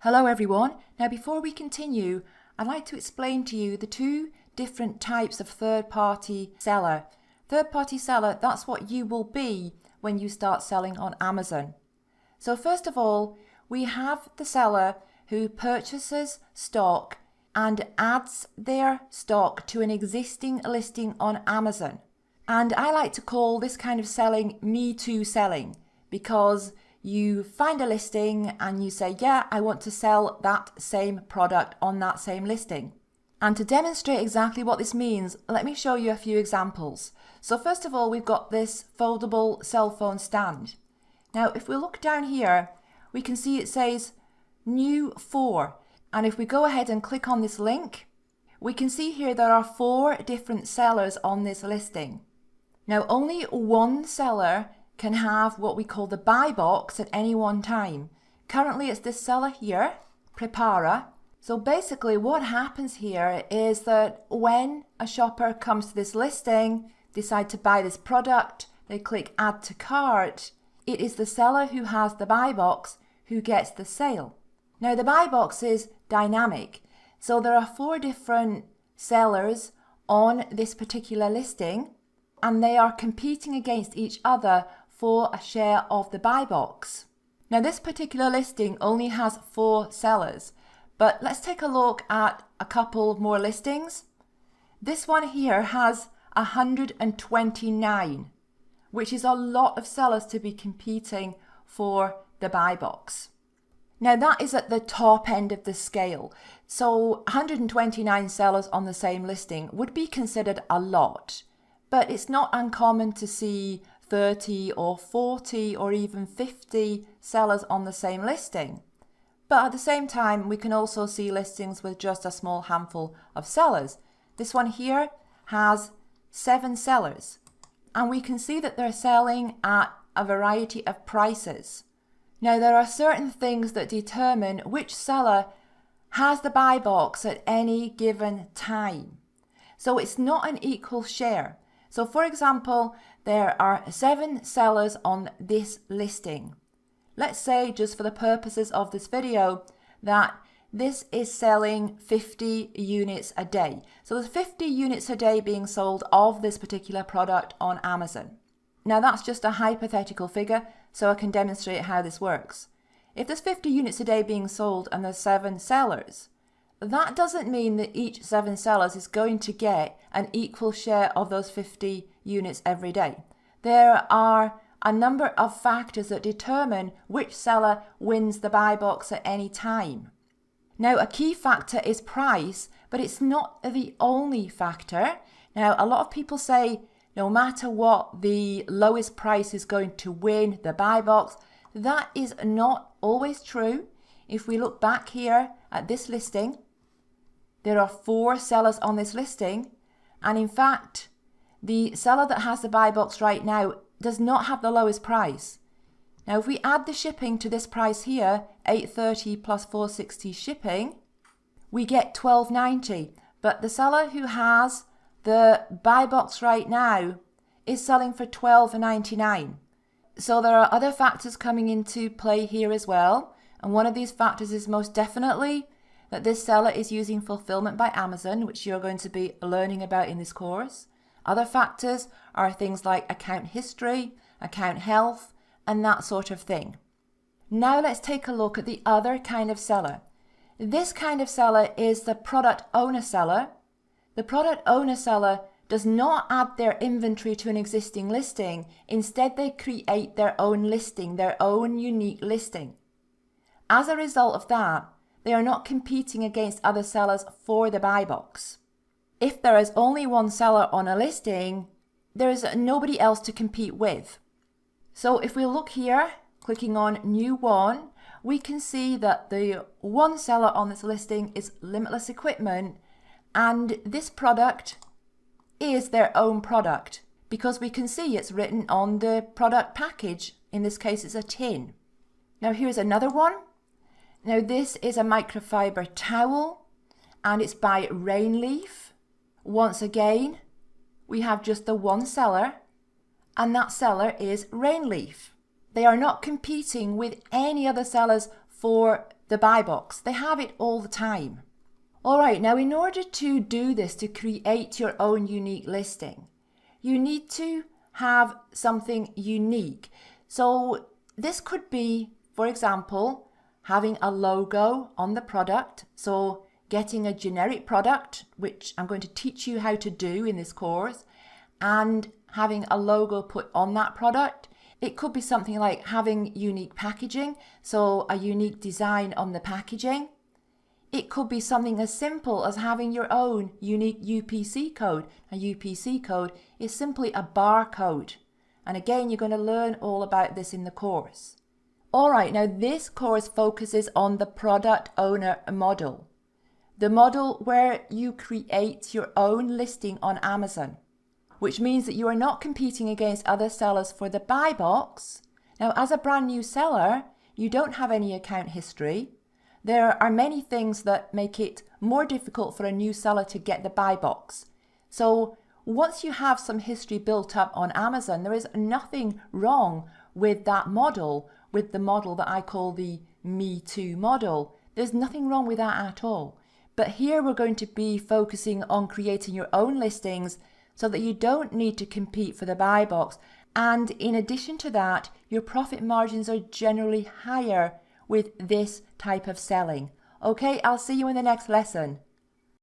Hello everyone. Now before we continue, I'd like to explain to you the two different types of third-party seller. Third-party seller, that's what you will be when you start selling on Amazon. So first of all, we have the seller who purchases stock and adds their stock to an existing listing on Amazon. And I like to call this kind of selling Me Too selling, because you find a listing and you say, yeah, I want to sell that same product on that same listing. And to demonstrate exactly what this means, let me show you a few examples. So first of all, we've got this foldable cell phone stand. Now, if we look down here, we can see it says new for. And if we go ahead and click on this link, we can see here there are 4 different sellers on this listing. Now, only one seller can have what we call the buy box at any one time. Currently it's this seller here, Prepara. So basically what happens here is that when a shopper comes to this listing, decide to buy this product, they click add to cart, it is the seller who has the buy box who gets the sale. Now the buy box is dynamic. So there are 4 different sellers on this particular listing and they are competing against each other for a share of the buy box. Now this particular listing only has 4 sellers, but let's take a look at a couple more listings. This one here has 129, which is a lot of sellers to be competing for the buy box. Now that is at the top end of the scale. So 129 sellers on the same listing would be considered a lot, but it's not uncommon to see 30 or 40 or even 50 sellers on the same listing. But at the same time, we can also see listings with just a small handful of sellers. This one here has 7 sellers, and we can see that they're selling at a variety of prices. Now, there are certain things that determine which seller has the buy box at any given time. So it's not an equal share. So for example, there are 7 sellers on this listing. Let's say, just for the purposes of this video, that this is selling 50 units a day. So there's 50 units a day being sold of this particular product on Amazon. Now that's just a hypothetical figure, so I can demonstrate how this works. If there's 50 units a day being sold and there's 7 sellers, that doesn't mean that each 7 sellers is going to get an equal share of those 50 units every day. There are a number of factors that determine which seller wins the buy box at any time. Now, a key factor is price, but it's not the only factor. Now, a lot of people say no matter what, the lowest price is going to win the buy box. That is not always true. If we look back here at this listing, there are 4 sellers on this listing, and in fact, the seller that has the buy box right now does not have the lowest price. Now, if we add the shipping to this price here, $8.30 plus $4.60 shipping, we get $12.90. But the seller who has the buy box right now is selling for $12.99. So there are other factors coming into play here as well. And one of these factors is most definitely that this seller is using fulfillment by Amazon, which you're going to be learning about in this course. Other factors are things like account history, account health, and that sort of thing. Now let's take a look at the other kind of seller. This kind of seller is the product owner seller. The product owner seller does not add their inventory to an existing listing. Instead, they create their own listing, their own unique listing. As a result of that, they are not competing against other sellers for the buy box. If there is only one seller on a listing, there is nobody else to compete with. So if we look here, clicking on New One, we can see that the one seller on this listing is Limitless Equipment, and this product is their own product because we can see it's written on the product package. In this case, it's a tin. Now here's another one. Now this is a microfiber towel and it's by Rainleaf. Once again, we have just the one seller, and that seller is Rainleaf. They are not competing with any other sellers for the buy box. They have it all the time. All right, now in order to do this, to create your own unique listing, you need to have something unique. So this could be, for example, having a logo on the product. So getting a generic product, which I'm going to teach you how to do in this course, and having a logo put on that product. It could be something like having unique packaging, so a unique design on the packaging. It could be something as simple as having your own unique UPC code. A UPC code is simply a barcode. And again, you're going to learn all about this in the course. All right, now this course focuses on the product owner model. The model where you create your own listing on Amazon, which means that you are not competing against other sellers for the buy box. Now, as a brand new seller, you don't have any account history. There are many things that make it more difficult for a new seller to get the buy box. So once you have some history built up on Amazon, there is nothing wrong with that model, with the model that I call the Me Too model. There's nothing wrong with that at all. But here we're going to be focusing on creating your own listings so that you don't need to compete for the buy box. And in addition to that, your profit margins are generally higher with this type of selling. Okay, I'll see you in the next lesson.